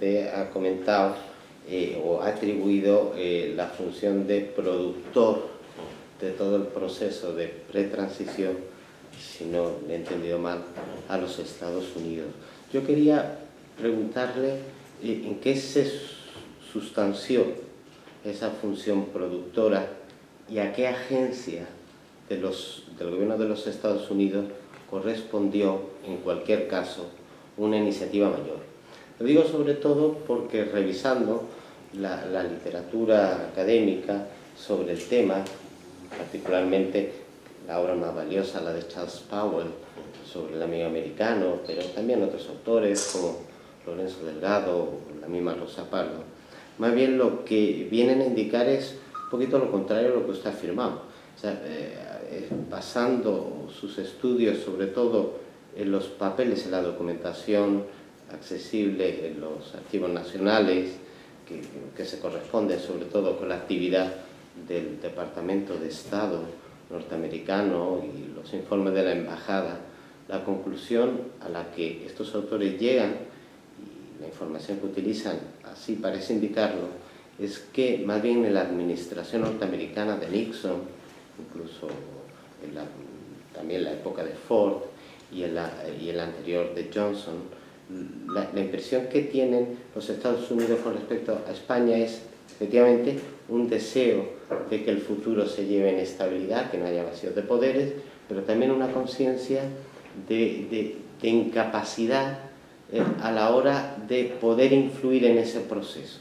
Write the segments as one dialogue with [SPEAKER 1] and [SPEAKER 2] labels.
[SPEAKER 1] usted ha comentado o ha atribuido la función de productor de todo el proceso de pretransición, si no le he entendido mal, a los Estados Unidos. Yo quería preguntarle en qué se sustanció esa función productora y a qué agencia del gobierno de los Estados Unidos correspondió, en cualquier caso, una iniciativa mayor. Lo digo sobre todo porque revisando la literatura académica sobre el tema, particularmente la obra más valiosa, la de Charles Powell, sobre el amigo americano, pero también otros autores como Lorenzo Delgado o la misma Rosa Pardo, más bien lo que vienen a indicar es un poquito lo contrario a lo que usted ha afirmado. O sea, basando sus estudios sobre todo en los papeles, en la documentación accesible en los archivos nacionales, que se corresponde sobre todo con la actividad del Departamento de Estado norteamericano y los informes de la embajada, la conclusión a la que estos autores llegan y la información que utilizan así parece indicarlo, es que más bien en la administración norteamericana de Nixon, incluso también en la época de Ford y en la anterior de Johnson, la impresión que tienen los Estados Unidos con respecto a España es efectivamente un deseo de que el futuro se lleve en estabilidad, que no haya vacíos de poderes, pero también una conciencia de incapacidad a la hora de poder influir en ese proceso.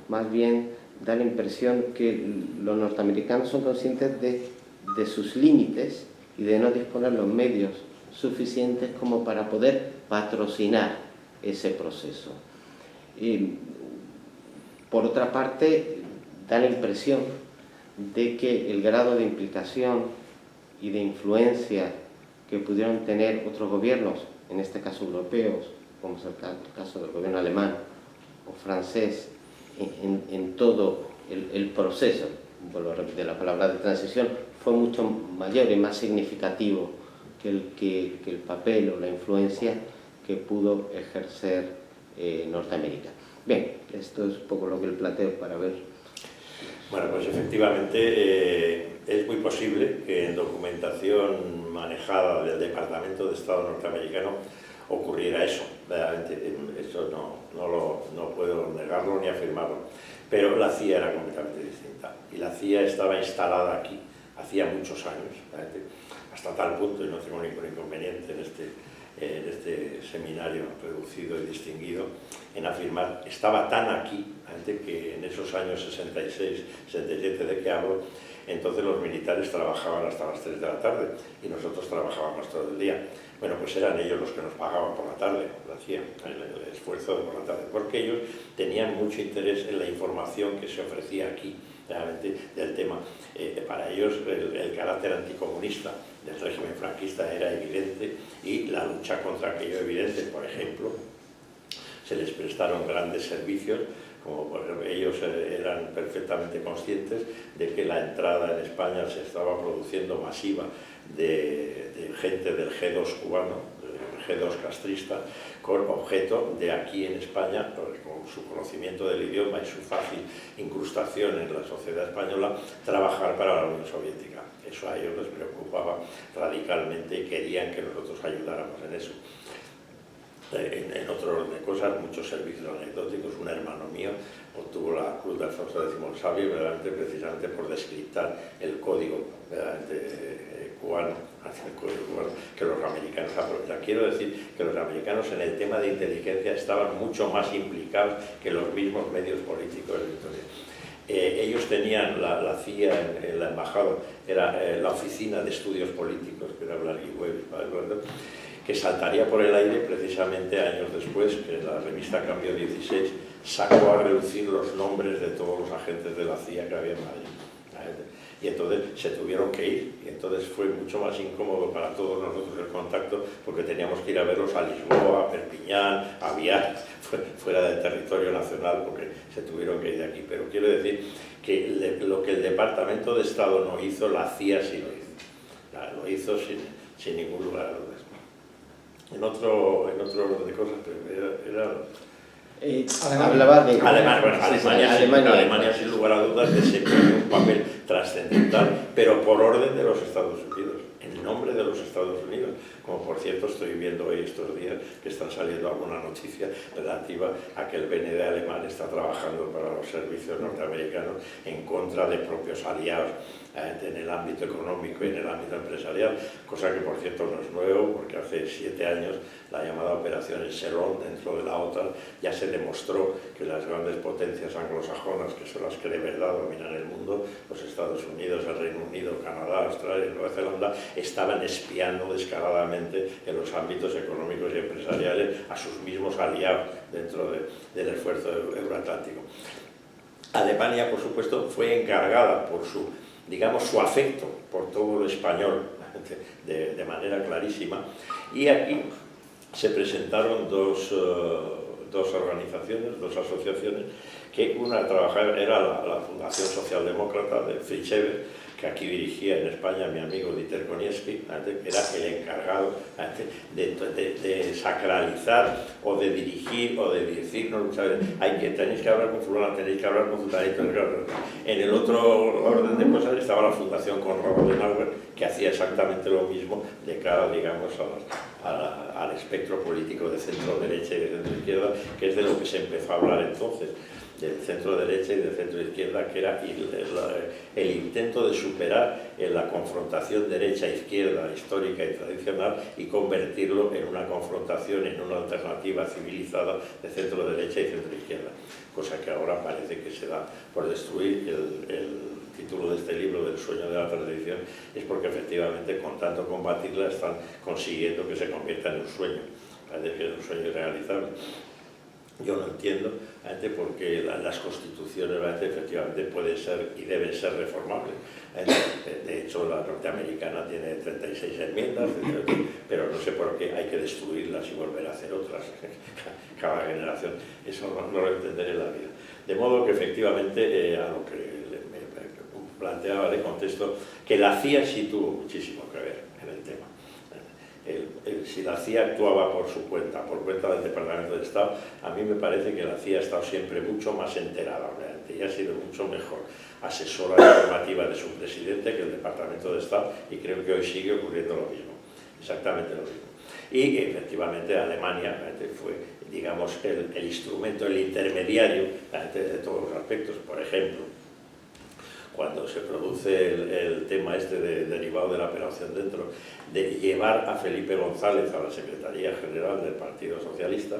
[SPEAKER 1] Más bien da la impresión que los norteamericanos son conscientes de sus límites y de no disponer los medios suficientes como para poder patrocinar ese proceso. Y, por otra parte, da la impresión de que el grado de implicación y de influencia que pudieron tener otros gobiernos, en este caso europeos, como es el caso del gobierno alemán o francés, en todo el proceso, vuelvo a repetir la palabra, de transición, fue mucho mayor y más significativo que el papel o la influencia que pudo ejercer Norteamérica. Bien, esto es un poco lo que le planteo para ver.
[SPEAKER 2] Bueno, pues efectivamente es muy posible que en documentación manejada del Departamento de Estado norteamericano ocurriera eso. Verdaderamente, eso no puedo negarlo ni afirmarlo. Pero la CIA era completamente distinta. Y la CIA estaba instalada aquí hacía muchos años, hasta tal punto, y no tengo ningún inconveniente en este seminario reducido y distinguido, en afirmar, estaba tan aquí, que en esos años 66, 67 de que hablo, entonces los militares trabajaban hasta las 3 de la tarde y nosotros trabajábamos todo el día. Bueno, pues eran ellos los que nos pagaban por la tarde, lo hacían, el esfuerzo de por la tarde, porque ellos tenían mucho interés en la información que se ofrecía aquí, realmente, del tema. Para ellos el carácter anticomunista del régimen franquista era evidente y la lucha contra aquello evidente, por ejemplo, se les prestaron grandes servicios, como por ejemplo, ellos eran perfectamente conscientes de que la entrada en España se estaba produciendo masiva de gente del G2 cubano, del G2 castrista, con objeto de aquí en España, con su conocimiento del idioma y su fácil incrustación en la sociedad española, trabajar para la Unión Soviética. Eso a ellos les preocupaba radicalmente y querían que nosotros ayudáramos en eso. En otro orden de cosas, muchos servicios anecdóticos. Un hermano mío obtuvo la Cruz de Alfonso X el Sabio precisamente por descriptar el código cubano, que los americanos aprovechan. Quiero decir que los americanos en el tema de inteligencia estaban mucho más implicados que los mismos medios políticos de Victoria. Ellos tenían la CIA en la embajada, era la Oficina de Estudios Políticos, que era Blargui-Webb, que saltaría por el aire precisamente años después, que la revista Cambio 16 sacó a relucir los nombres de todos los agentes de la CIA que había en Madrid. Y entonces se tuvieron que ir, y entonces fue mucho más incómodo para todos nosotros el contacto, porque teníamos que ir a verlos a Lisboa, a Perpiñán, a Viar, fuera del territorio nacional, porque se tuvieron que ir de aquí. Pero quiero decir que lo que el Departamento de Estado no hizo, la CIA sí lo hizo. Lo hizo sin ningún lugar a dudas. En otro orden de cosas,
[SPEAKER 1] Hablaba de...
[SPEAKER 2] Alemania, sin lugar a dudas, desempeñó un papel trascendental, pero por orden de los Estados Unidos, en nombre de los Estados Unidos. Como por cierto estoy viendo hoy estos días que están saliendo alguna noticia relativa a que el BND alemán está trabajando para los servicios norteamericanos en contra de propios aliados en el ámbito económico y en el ámbito empresarial, cosa que por cierto no es nuevo, porque hace 7 años la llamada Operación Echelon dentro de la OTAN ya se demostró que las grandes potencias anglosajonas, que son las que de verdad dominan el mundo, los Estados Unidos, el Reino Unido, Canadá, Australia y Nueva Zelanda, estaban espiando descaradamente en los ámbitos económicos y empresariales a sus mismos aliados dentro del esfuerzo euroatlántico. Alemania, por supuesto, fue encargada por su, digamos, su afecto por todo lo español de manera clarísima, y aquí se presentaron dos organizaciones, dos asociaciones, que una trabajaba, era la Fundación Socialdemócrata de Fritz Ebert, que aquí dirigía en España mi amigo Dieter Konietzki, que era el encargado de sacralizar o de dirigir o de decirnos, tenéis que hablar con fulano, tenéis que hablar con fulanito. En el otro orden de cosas estaba la Fundación Konrad Adenauer, que hacía exactamente lo mismo de cara, digamos, al espectro político de centro-derecha y de centro-izquierda, que es de lo que se empezó a hablar entonces, del centro-derecha y del centro-izquierda, que era el intento de superar la confrontación derecha-izquierda histórica y tradicional y convertirlo en una confrontación, en una alternativa civilizada de centro-derecha y centro-izquierda, cosa que ahora parece que se da por destruir. El título de este libro, del sueño de la transición, es porque efectivamente con tanto combatirla están consiguiendo que se convierta en un sueño, parece que es un sueño irrealizable. Yo no entiendo porque las constituciones efectivamente pueden ser y deben ser reformables. De hecho, la norteamericana tiene 36 enmiendas, pero no sé por qué hay que destruirlas y volver a hacer otras cada generación. Eso no lo entenderé en la vida. De modo que efectivamente a lo que me planteaba le contesto que la CIA sí tuvo muchísimo que ver en el tema. Si la CIA actuaba por su cuenta, por cuenta del Departamento de Estado, a mí me parece que la CIA ha estado siempre mucho más enterada, obviamente, y ha sido mucho mejor asesora informativa de su presidente que el Departamento de Estado, y creo que hoy sigue ocurriendo lo mismo, exactamente lo mismo. Y efectivamente Alemania fue, digamos, el instrumento, el intermediario de todos los aspectos. Por ejemplo, cuando se produce el tema derivado de la operación Dentro, de llevar a Felipe González a la Secretaría General del Partido Socialista,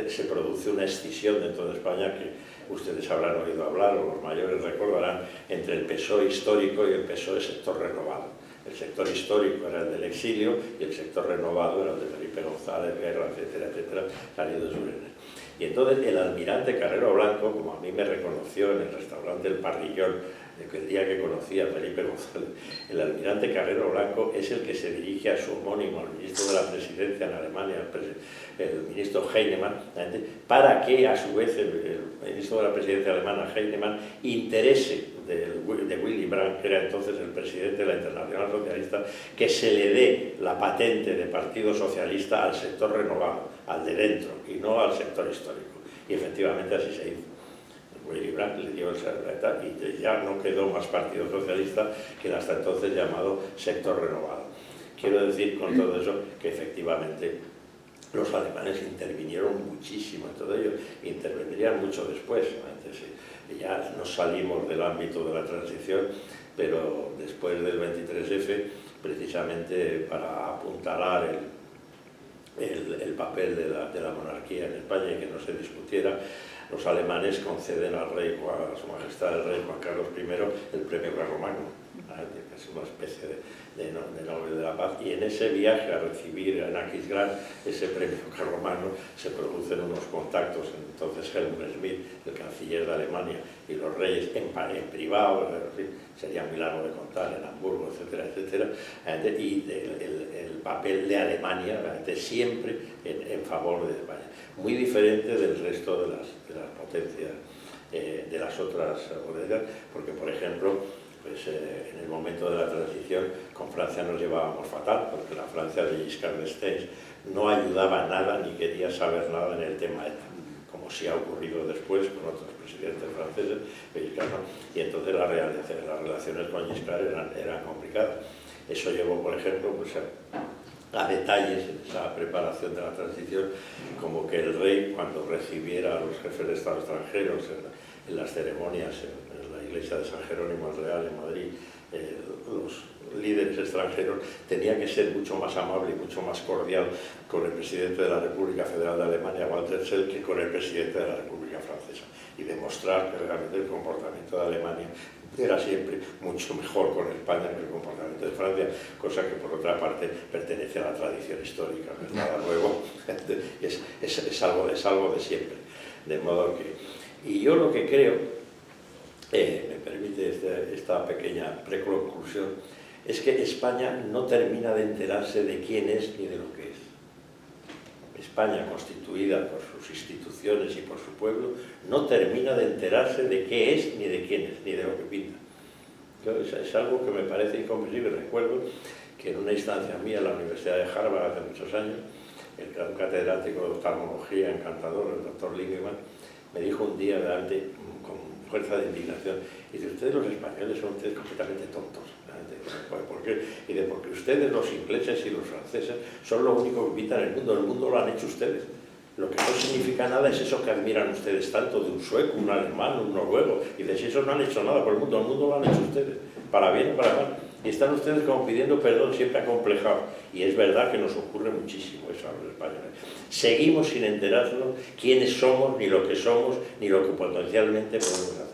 [SPEAKER 2] se produce una escisión dentro de España que ustedes habrán oído hablar, o los mayores recordarán, entre el PSOE histórico y el PSOE sector renovado. El sector histórico era el del exilio y el sector renovado era el de Felipe González, Guerra, etcétera, etcétera, salido de Surenes. Y entonces el almirante Carrero Blanco, como a mí me reconoció en el restaurante El Parrillón, el día que conocí a Felipe González, el almirante Carrero Blanco es el que se dirige a su homónimo, al ministro de la Presidencia en Alemania, el ministro Heinemann, para que a su vez el ministro de la Presidencia alemana, Heinemann, interese de Willy Brandt, que era entonces el presidente de la Internacional Socialista, que se le dé la patente de Partido Socialista al sector renovado, al de dentro, y no al sector histórico. Y efectivamente así se hizo. Willy Brandt le dio el secretario y ya no quedó más Partido Socialista que el hasta entonces llamado sector renovado. Quiero decir con todo eso que efectivamente los alemanes intervinieron muchísimo en todo ello, intervendrían mucho después. Antes, ya nos salimos del ámbito de la transición, pero después del 23F, precisamente para apuntalar el papel de la monarquía en España y que no se discutiera, los alemanes conceden al rey, a su majestad el rey Juan Carlos I, el premio Carlomagno, que es una especie de Nobel de la Paz, y en ese viaje a recibir en Aquisgrán ese premio Carlomagno se producen unos contactos, entonces Helmut Schmidt, el canciller de Alemania, y los reyes en privado, sería muy largo de contar, en Hamburgo, etcétera, etcétera, y el papel de Alemania siempre en favor de España, muy diferente del resto de las potencias de las otras potencias, porque por ejemplo, pues, en el momento de la transición con Francia nos llevábamos fatal, porque la Francia de Giscard d'Estaing no ayudaba nada ni quería saber nada en el tema ETA. Como como sí ha ocurrido después con otros presidentes franceses, mexicanos, y entonces las relaciones con Giscard eran complicadas. Eso llevó, por ejemplo, pues, a detalles en esa preparación de la transición, como que el rey, cuando recibiera a los jefes de Estado extranjeros en las ceremonias en la iglesia de San Jerónimo el Real en Madrid, los líderes extranjeros, tenía que ser mucho más amable y mucho más cordial con el presidente de la República Federal de Alemania, Walter Scheel, que con el presidente de la República Francesa, y demostrar que realmente el comportamiento de Alemania era siempre mucho mejor con España que el comportamiento de Francia, cosa que por otra parte pertenece a la tradición histórica, no es nada nuevo, es algo de siempre. De modo que, y yo lo que creo, me permite esta pequeña preconclusión, es que España no termina de enterarse de quién es ni de lo que es. España, constituida por sus instituciones y por su pueblo, no termina de enterarse de qué es, ni de quién es, ni de lo que pinta. Es algo que me parece incomprensible. Recuerdo que en una instancia mía en la Universidad de Harvard hace muchos años, el gran catedrático de oftalmología encantador, el doctor Lingemann, me dijo un día delante, con fuerza de indignación, y dice: ustedes los españoles son ustedes completamente tontos. ¿Por qué? Y de porque ustedes, los ingleses y los franceses, son lo único que pintan el mundo lo han hecho ustedes. Lo que no significa nada es eso que admiran ustedes tanto de un sueco, un alemán, un noruego, y de si eso no han hecho nada por el mundo lo han hecho ustedes, para bien o para mal. Y están ustedes como pidiendo perdón, siempre acomplejados. Y es verdad que nos ocurre muchísimo eso a los españoles. Seguimos sin enterarnos quiénes somos, ni lo que potencialmente podemos hacer.